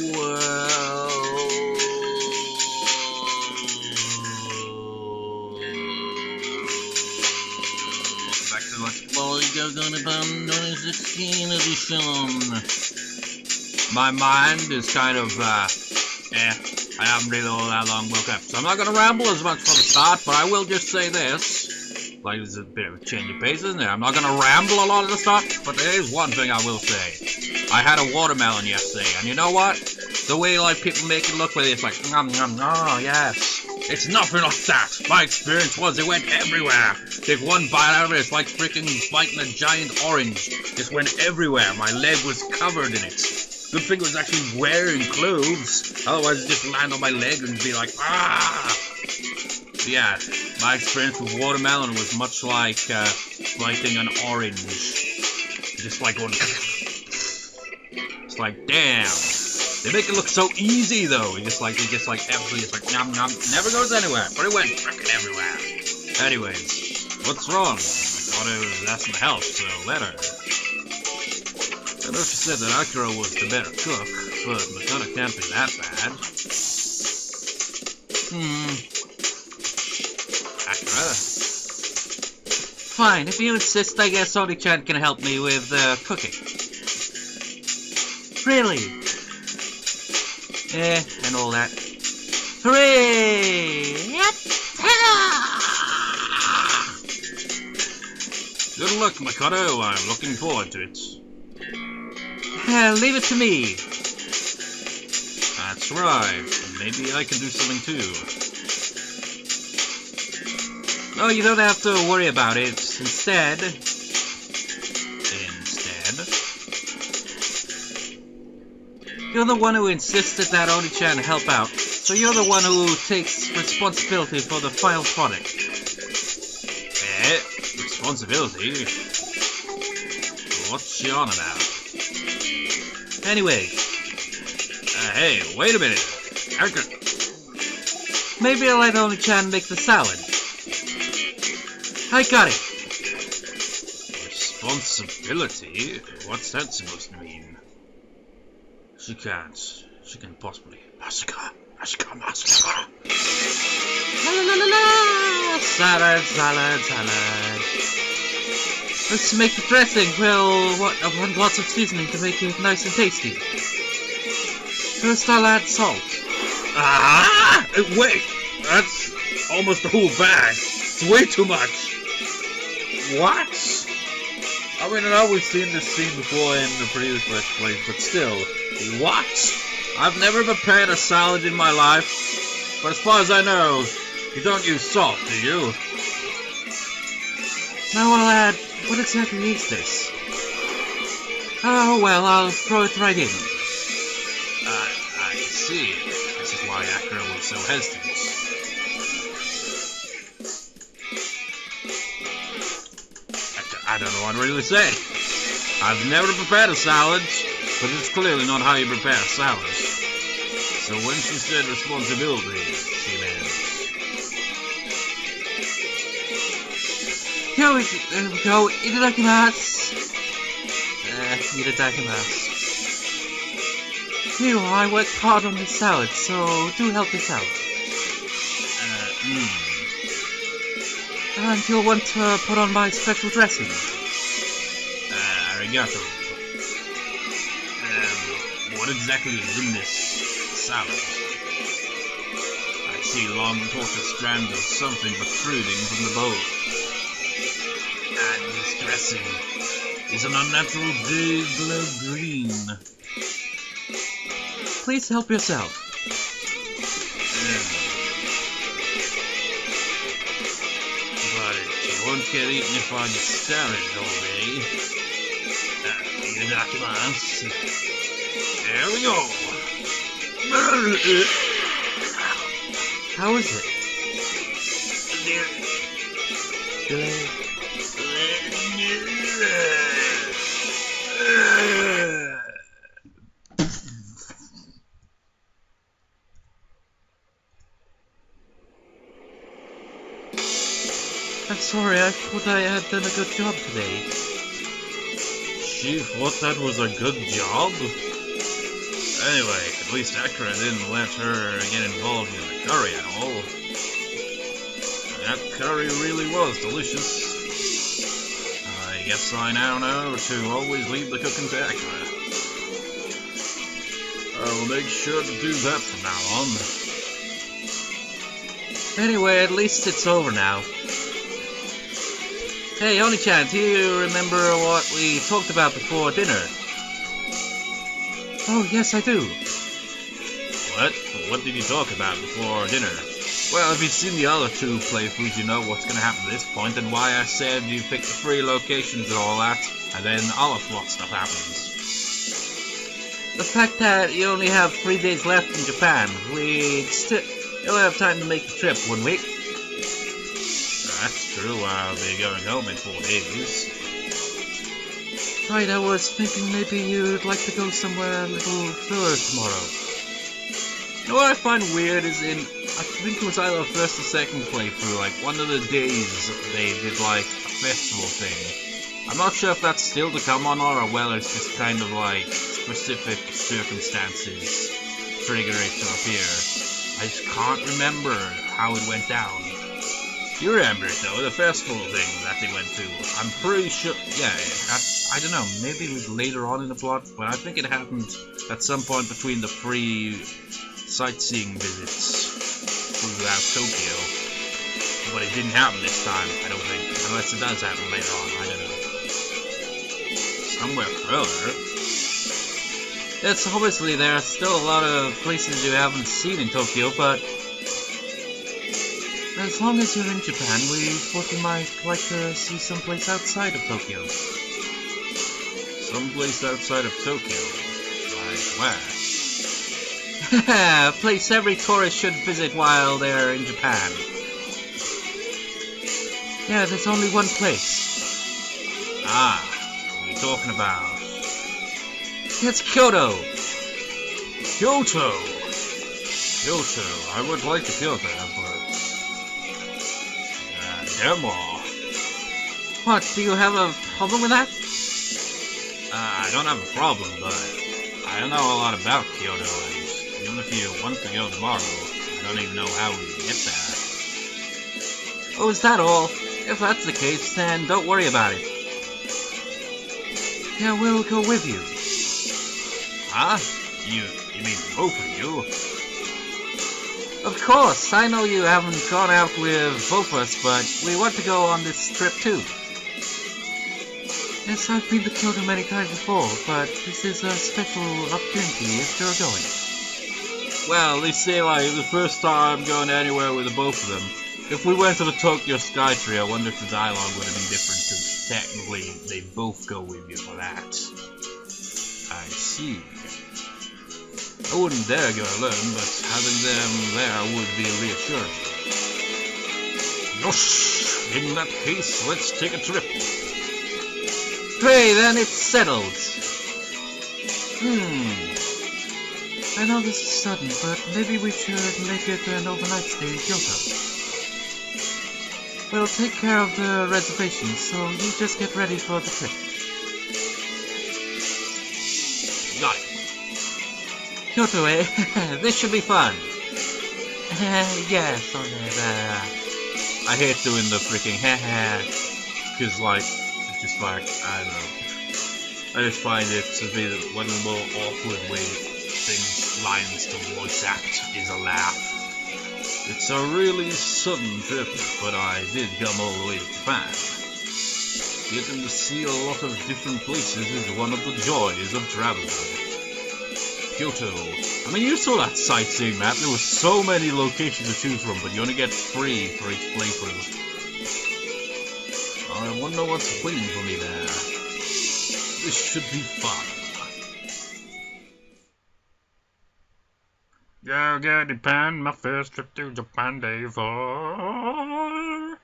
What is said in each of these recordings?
Well... Back to Lucky Ball Nippon 2016 edition. My mind is kind of, I haven't really all that long woke up, so I'm not going to ramble as much from the start, but I will just say this. Like, there's a bit of a change of pace, isn't there? I'm not going to ramble a lot at the start, but there is one thing I will say. I had a watermelon yesterday, and you know what? The way, like, people make it look, where it's like, nom, nom, oh, yes. It's nothing like that. My experience was it went everywhere. Take one bite out of it, it's like freaking biting a giant orange. Just went everywhere. My leg was covered in it. Good thing it was actually wearing clothes. Otherwise, it'd just land on my leg and be like, ah! Yeah, my experience with watermelon was much like biting an orange. Just like going... It's like, damn. They make it look so easy, though. They just like everything is like, nom nom. Never goes anywhere, but it went frickin' everywhere. Anyways, what's wrong? I thought it was asking help, so let her. I know she said that Akira was the better cook, but Makoto can't be that bad. Akira? Fine, if you insist, I guess Oni-chan can help me with cooking. Really? And all that. Hooray! Good luck, Makoto. I'm looking forward to it. Leave it to me. That's right. Maybe I can do something too. No, you don't have to worry about it. Instead, you're the one who insisted that Oni-chan help out, so you're the one who takes responsibility for the final product. Responsibility? What's she on about? Anyway. Hey, wait a minute. Akira. Maybe I'll let Oni-chan make the salad. I got it. Responsibility? What's that supposed to mean? She can't. She can possibly. Massacre. La la la la! Salad. Let's make the dressing. Well, I want lots of seasoning to make it nice and tasty. First I'll add salt. Ah! Wait! That's almost the whole bag. It's way too much. What? I mean, I've always seen this scene before in the previous Let's Plays, but still. What? I've never prepared a salad in my life, but as far as I know, you don't use salt, do you? Now I'll add... What exactly is this? Oh, well, I'll throw it right in. I see. This is why Akira was so hesitant. I don't know what to really say. I've never prepared a salad, but it's clearly not how you prepare a salad. So when she said responsibility, she meant... Here we go. Itadakimasu. You know, I worked hard on this salad, so do help us out. And you'll want to put on my special dressing. Arigato. What exactly is in this salad? I see long tortured strands of something protruding from the bowl. And this dressing is an unnatural big glow green. Please help yourself. But you won't get eaten if I get salad all day. Itadakimasu. There we go. How is it? I'm sorry, I thought I had done a good job today. She thought that was a good job? Anyway, at least Akira didn't let her get involved in the curry at all. That curry really was delicious. I guess I now know to always leave the cooking to Akira. I'll make sure to do that from now on. Anyway, at least it's over now. Hey, Oni-chan, do you remember what we talked about before dinner? Oh, yes, I do. What? What did you talk about before dinner? Well, if you've seen the other two playthroughs, you know what's gonna happen at this point, and why I said you pick the 3 locations and all that, and then all of what stuff happens. The fact that you only have 3 days left in Japan, we'd still have time to make the trip, wouldn't we? That's true, I'll be going home in 4 days. Right, I was thinking maybe you'd like to go somewhere a little further tomorrow. You know what I find weird is I think it was either the first or second playthrough, like one of the days they did like a festival thing. I'm not sure if that's still to come on or whether it's just kind of like specific circumstances trigger it to appear. I just can't remember how it went down. You remember it though, the festival thing that they went to. I'm pretty sure, yeah, I don't know, maybe it was later on in the plot, but I think it happened at some point between the 3 sightseeing visits throughout Tokyo. But it didn't happen this time, I don't think, unless it does happen later on, I don't know. Somewhere further? Yes, obviously there are still a lot of places you haven't seen in Tokyo, but as long as you're in Japan, we thought you might like to see someplace outside of Tokyo. Someplace outside of Tokyo? Like where? A place every tourist should visit while they're in Japan. Yeah, there's only one place. Ah, what are you talking about? It's Kyoto! Kyoto! Kyoto, I would like to go there, but... demo. What, do you have a problem with that? I don't have a problem, but I don't know a lot about Kyoto, and even if you want to go tomorrow, I don't even know how we get there. Oh, is that all? If that's the case, then don't worry about it. Yeah, we'll go with you. Huh? You mean both of you? Of course, I know you haven't gone out with both of us, but we want to go on this trip too. Yes, I've been to Kyoto many times before, but this is a special opportunity if you're going. Well, they say like the first time going anywhere with the both of them. If we went to the Tokyo Skytree, I wonder if the dialogue would have been different, because technically they both go with you for that. I see. I wouldn't dare go alone, but having them there would be reassuring. Yosh! In that case, let's take a trip. Great, then it's settled. I know this is sudden, but maybe we should make it an overnight stay in Kyoto. We'll take care of the reservations, so you just get ready for the trip. Got it. Kyoto, eh? This should be fun. Yes, I hate doing the freaking because like, it's just like, I don't know. I just find it to be one of the more awkward lines to voice act is a laugh. It's a really sudden trip, but I did come all the way to Japan. Getting to see a lot of different places is one of the joys of traveling. Kyoto. I mean, you saw that sightseeing map. There were so many locations to choose from, but you only get 3 for each playthrough. I wonder what's waiting for me there. This should be fun. Go get Japan, my first trip to Japan day 4.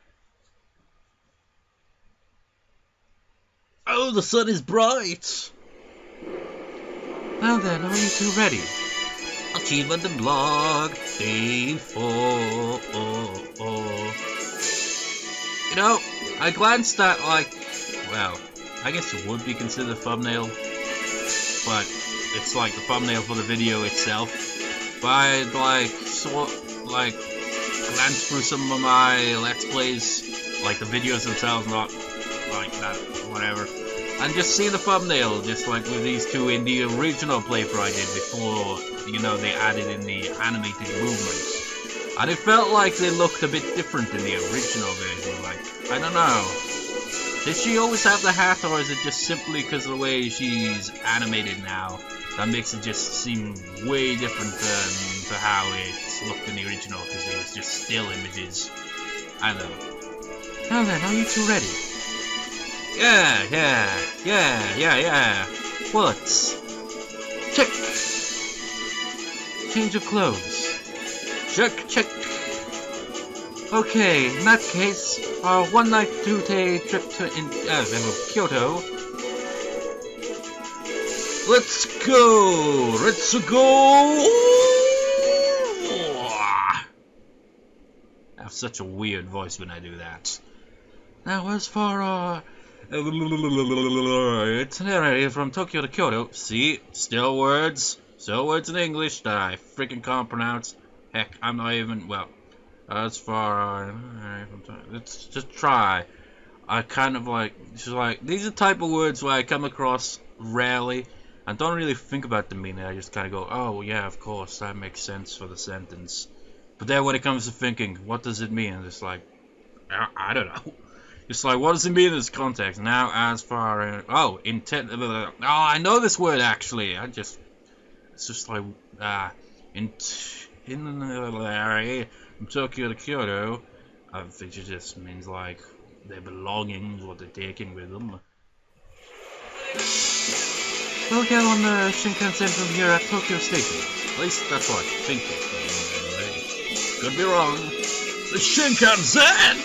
Oh, the sun is bright! Now then, are you two ready? Achievement unlocked, day 4. You know, I glanced at, like, well, I guess it would be considered a thumbnail, but it's like the thumbnail for the video itself. But I like glance through some of my Let's Plays, like the videos themselves, not like that, whatever, and just see the thumbnail, just like with these two in the original playthrough I did before, you know, they added in the animated movements. And it felt like they looked a bit different in the original version, like, I don't know. Did she always have the hat, or is it just simply because of the way she's animated now that makes it just seem way different to how it looked in the original, because it was just still images? I don't know. Now then, are you two ready? Yeah. Bullets. Check. Change of clothes. Check. Okay, in that case, our one-night, two-day trip to Kyoto. Let's go! I have such a weird voice when I do that. Now, as for our itinerary from Tokyo to Kyoto, see, still words in English that I freaking can't pronounce. Heck, I'm not even, well, as far, let's just try. I kind of like, just like, these are the type of words where I come across rarely, and don't really think about the meaning. I just kind of go, oh yeah, of course, that makes sense for the sentence. But then when it comes to thinking, what does it mean? It's like, I don't know. It's like, what does it mean in this context? Now, as far, intent, I know this word actually. It's just like, in the area from Tokyo to Kyoto, I think it just means like their belongings, what they're taking with them. We'll get on the Shinkansen from here at Tokyo Station. At least that's what I think it is. Could be wrong. The Shinkansen!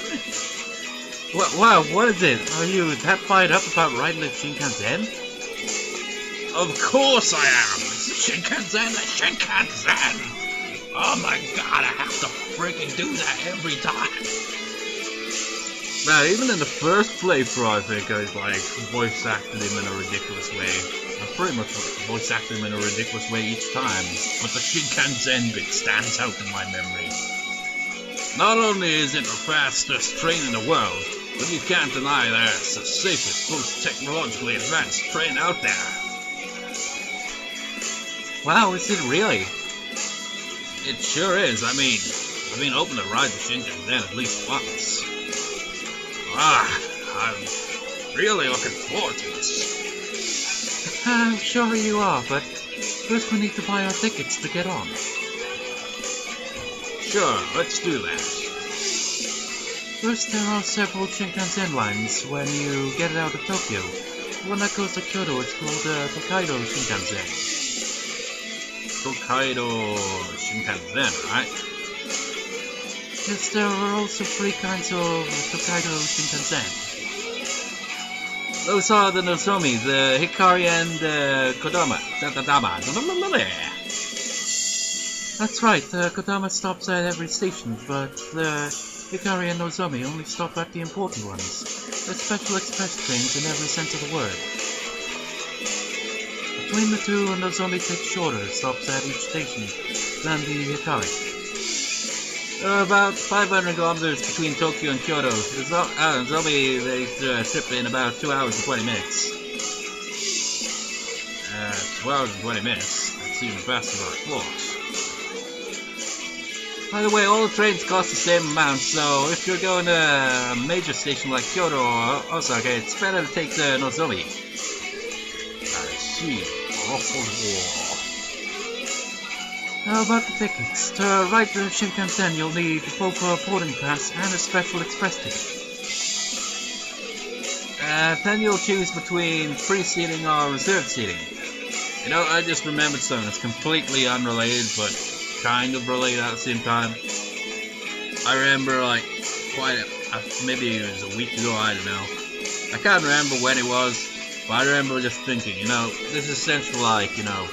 Wow, what is it? Are you that fired up about riding the Shinkansen? Of course I am! It's the Shinkansen! Oh my god, I have to freaking do that every time! Now, even in the first playthrough, I think I like voice acted him in a ridiculous way. I pretty much voice acted him in a ridiculous way each time, but the Shinkansen bit stands out in my memory. Not only is it the fastest train in the world, but you can't deny that it's the safest, most technologically advanced train out there. Wow, is it really? It sure is. I mean, I've been hoping to ride the Shinkansen at least once. I'm really looking forward to this. I'm sure you are, but first we need to buy our tickets to get on. Sure, let's do that. First, there are several Shinkansen lines when you get out of Tokyo. The one that goes to Kyoto is called Tokaido Shinkansen. Tokaido Shinkansen, right? Yes, there are also 3 kinds of Tokaido Shinkansen. Those are the Nozomi, the Hikari, and the Kodama. That's right, the Kodama stops at every station, but the Hikari and Nozomi only stop at the important ones. They're special express trains in every sense of the word. Between the two, Nozomi takes shorter stops at each station than the Hikari. There are about 500 kilometers between Tokyo and Kyoto. Nozomi makes a trip in about 2 hours and 20 minutes. 2 hours and 20 minutes? That's even faster than I thought. By the way, all the trains cost the same amount, so if you're going to a major station like Kyoto or Osaka, it's better to take the Nozomi. I see. How about the tickets? To ride the Shinkansen, you'll need both a boarding pass and a special express ticket. Then you'll choose between free seating or reserved seating. You know, I just remembered something that's completely unrelated, but kind of related at the same time. I remember, like, maybe it was a week ago, I don't know. I can't remember when it was, but I remember just thinking, you know, this is essentially like, you know,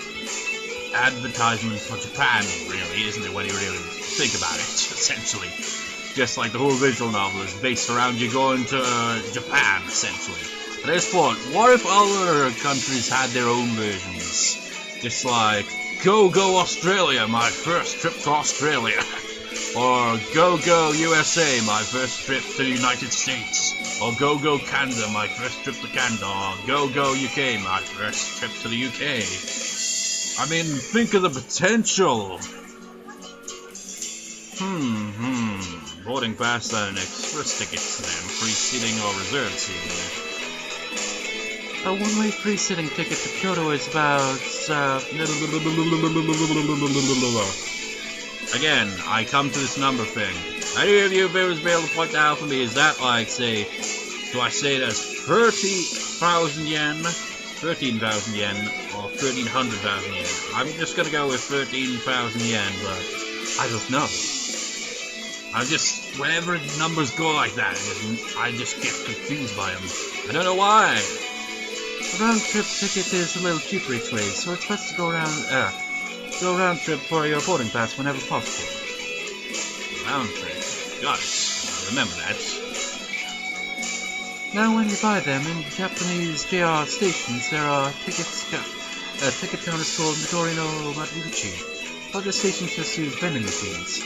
advertisements for Japan, really, isn't it, when you really think about it, essentially. Just like the whole visual novel is based around you going to Japan, essentially. And I just thought, what if other countries had their own versions? Just like, go Australia, my first trip to Australia. Or go USA, my first trip to the United States. Or go Canada, my first trip to Canada. Or go UK, my first trip to the UK. I mean, think of the potential. Boarding pass and express tickets then, free seating or reserved seating. A one-way free sitting ticket to Kyoto is about, Again, I come to this number thing. Any of you viewers be able to point out for me, is that like, say, do I say that's 30,000 yen, 13,000 yen, or 1,300,000 yen? I'm just gonna go with 13,000 yen, but I don't know. I just, whenever numbers go like that, I just get confused by them. I don't know why. The round-trip ticket is a little cheaper each way, so it's best to go round trip for your boarding pass whenever possible. Round trip. Got it. I remember that. Now when you buy them in Japanese JR stations, there are ticket counters called Midori no Maruchi. Other stations just use vending machines.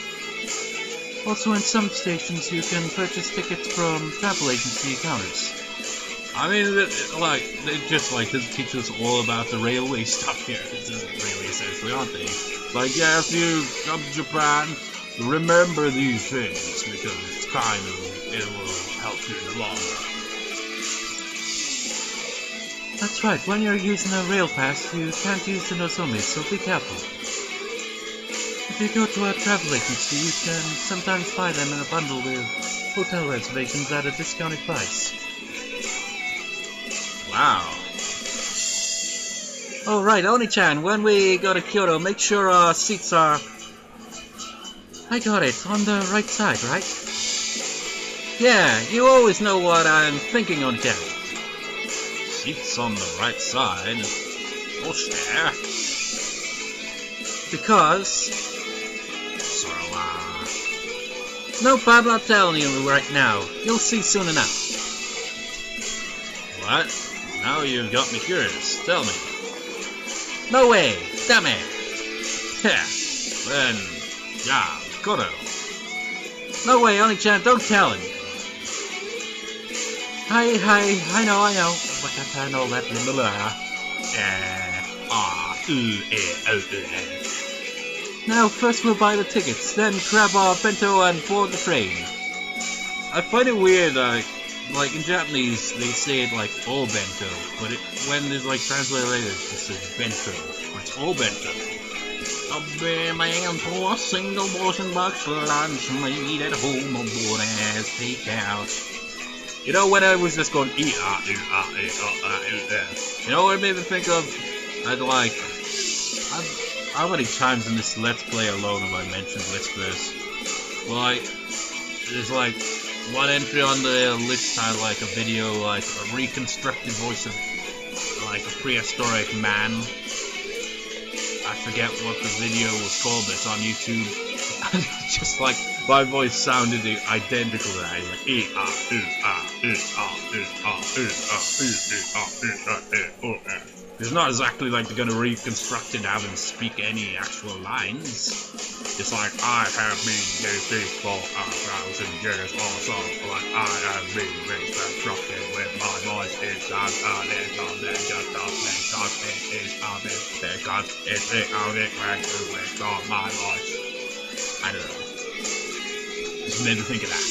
Also in some stations you can purchase tickets from travel agency counters. I mean, they just teach us all about the railway stuff here. This is really essentially, aren't they? Like, yeah, if you come to Japan, remember these things, because it's it will help you in the long run. That's right, when you're using a rail pass, you can't use the nozomi, so be careful. If you go to a travel agency, you can sometimes buy them in a bundle with hotel reservations at a discounted price. Wow. Oh right, Oni-chan, when we go to Kyoto, make sure our seats are... I got it, on the right side, right? Yeah, you always know what I'm thinking, Oni-chan. Seats on the right side? There. Because... So, Nope, I'm not telling you right now. You'll see soon enough. What? Now you've got me curious. Tell me. No way! Damn it! Yeah. Then, yeah, Makoto. No way, Oni-chan, don't tell him. Hi, I know. But I know that. Now, first we'll buy the tickets, then grab our bento and board the train. I find it weird, like in Japanese, they say it like all bento, but when there's like translated later, it just says bento, or it's all bento. A bear man for a single portion box lunch made at home aboard as takeout. You know, when I was just going you know what it made me think of? How many times in this Let's Play alone have I mentioned Lispers? Like, there's like one entry on the list had like a video, like a reconstructed voice of like a prehistoric man. I forget what the video was called, but it's on YouTube. Just like my voice sounded identical to that. Like, it's not exactly like they're gonna reconstruct it and have him speak any actual lines. It's like, I have been this for 1,000 years or so, like I have been reconstructed with my voice. It's not just because it's the only way to restore my voice. I don't know. Just made me think of that.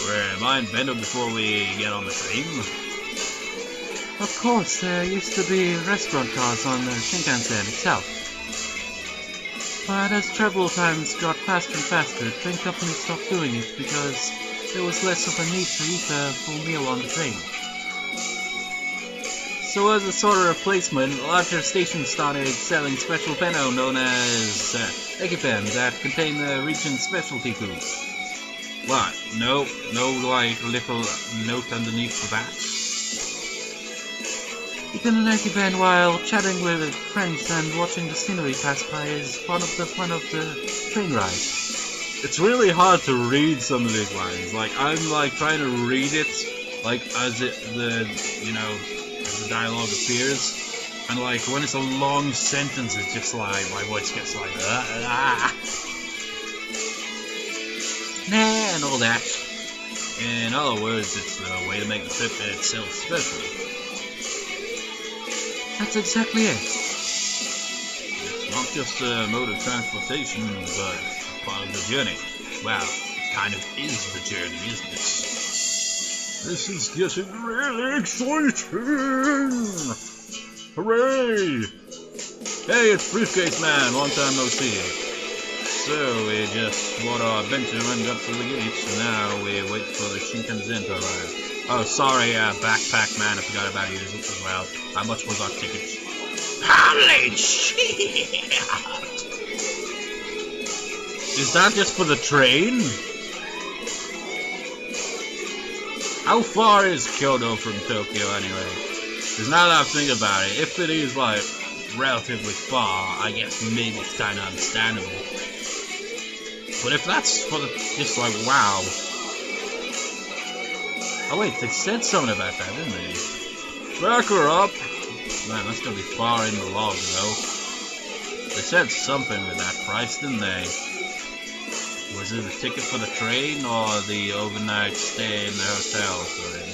We're mind bento before we get on the train. Of course, there used to be restaurant cars on the Shinkansen itself. But as travel times got faster and faster, train companies stopped doing it because there was less of a need to eat a full meal on the train. So as a sort of replacement, larger stations started selling special bento known as ekipen that contain the region's specialty foods. What? No like little note underneath for that? Eating an ekipen while chatting with friends and watching the scenery pass by is part of the fun of the train ride. It's really hard to read some of these lines. Like, I'm like trying to read it like as the dialogue appears, And like when it's a long sentence, it's just like my voice gets like nah, and all that. In other words, it's the way to make the trip itself special. That's exactly it. It's not just a mode of transportation, but a part of the journey. Well, it kind of is the journey, isn't it? This is getting really exciting! Hooray! Hey, it's Briefcase Man, long time no see. So, we just bought our adventure and got through the gates, and now we wait for the Shinkansen to arrive. Oh, sorry, Backpack Man, I forgot about you as well. How much was our ticket? Holy shit! Is that just for the train? How far is Kyoto from Tokyo anyway? Because now that I think about it, if it is like relatively far, I guess maybe it's kind of understandable. But if that's for the, just like, wow. Oh wait, they said something about that, didn't they? Back her up! Man, that's gonna be far in the log though. They said something with that price, didn't they? Was it the ticket for the train or the overnight stay in the hotel for him?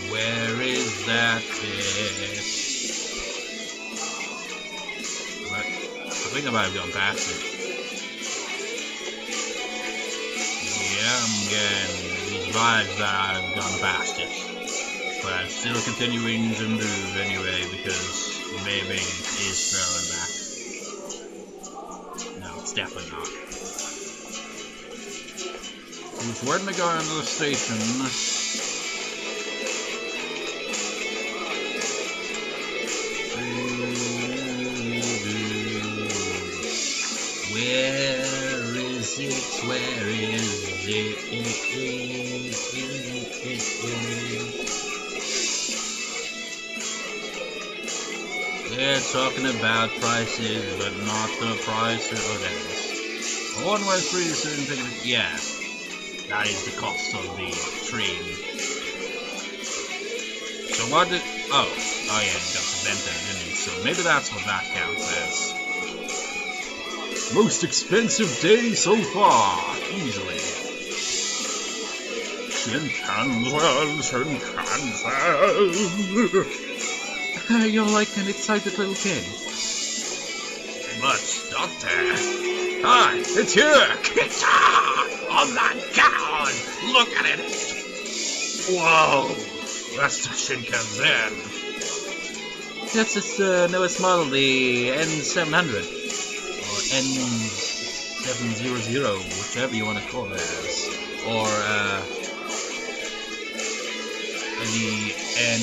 Where is that bit? I think I might have gone past it. Yeah, I'm getting these vibes that I've gone past it. But I'm still continuing to move anyway because maybe it is throwing back. No, it's definitely not. So where did I go into the station? Where is it? Where is it? They're talking about prices, but not the prices. Oh, there it is. One way free to certain tickets. Yeah, that is the cost of the train. So what did? Oh yeah, you got the vent there, didn't you? So maybe that's what that counts as. Most expensive day so far, easily. Shinkansen. You're like an excited little kid. But, Doctor. Hi, it's here. Oh my God! Look at it. Whoa, that's the Shinkansen. That's its newest model, the N700. N700, whichever you want to call it as, or the N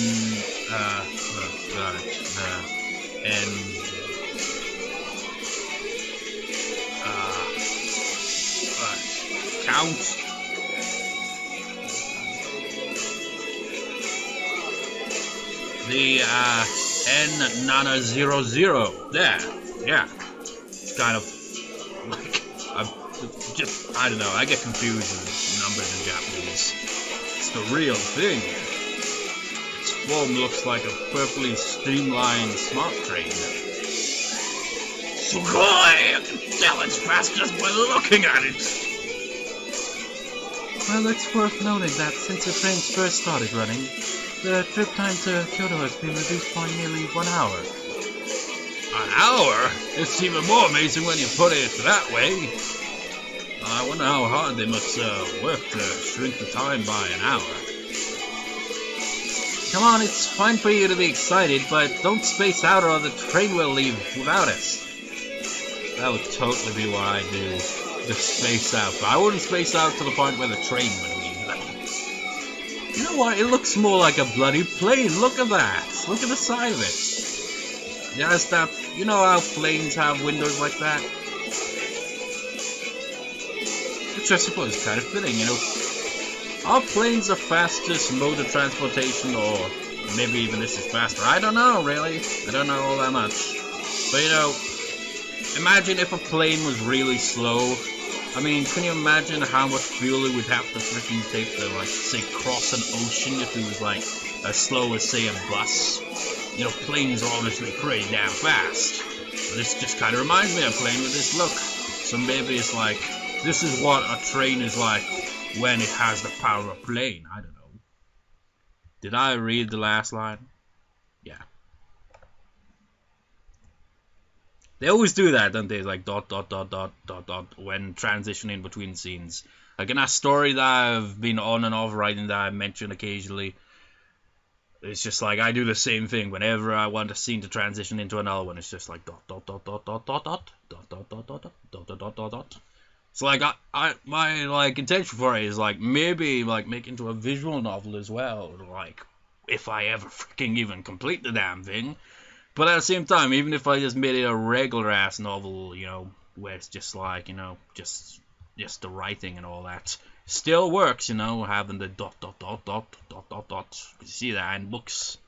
count the N900 there, yeah. Kind of like I don't know, I get confused with numbers in Japanese. It's the real thing. Its form looks like a perfectly streamlined smart train. Sugoi! I can tell it's fast just by looking at it. Well, it's worth noting that since the trains first started running, the trip time to Kyoto has been reduced by nearly 1 hour. An hour? It's even more amazing when you put it that way. I wonder how hard they must work to shrink the time by an hour. Come on, it's fine for you to be excited, but don't space out or the train will leave without us. That would totally be what I do. Just space out. But I wouldn't space out to the point where the train would leave. You know what? It looks more like a bloody plane. Look at that. Look at the side of it. Yeah, it's that. You know how planes have windows like that? Which I suppose is kind of fitting, you know. Are planes the fastest mode of transportation, or maybe even this is faster? I don't know, really. I don't know all that much. But you know, imagine if a plane was really slow. I mean, can you imagine how much fuel it would have to freaking take to, like, say, cross an ocean if it was, like, as slow as, say, a bus? You know, planes are obviously pretty damn fast. But this just kind of reminds me of a plane with this look. So maybe it's like, this is what a train is like when it has the power of a plane. I don't know. Did I read the last line? Yeah. They always do that, don't they? Like dot dot dot dot dot dot when transitioning between scenes. Like in that story that I've been on and off writing that I mention occasionally, it's just like I do the same thing whenever I want a scene to transition into another one. It's just like dot dot dot dot dot dot dot dot dot dot dot dot dot dot dot dot. So like my like intention for it is like maybe like make into a visual novel as well. Like if I ever freaking even complete the damn thing. But at the same time, even if I just made it a regular ass novel, you know, where it's just like, you know, just the writing and all that, still works, you know, having the dot dot dot dot dot dot dot. You see that in books.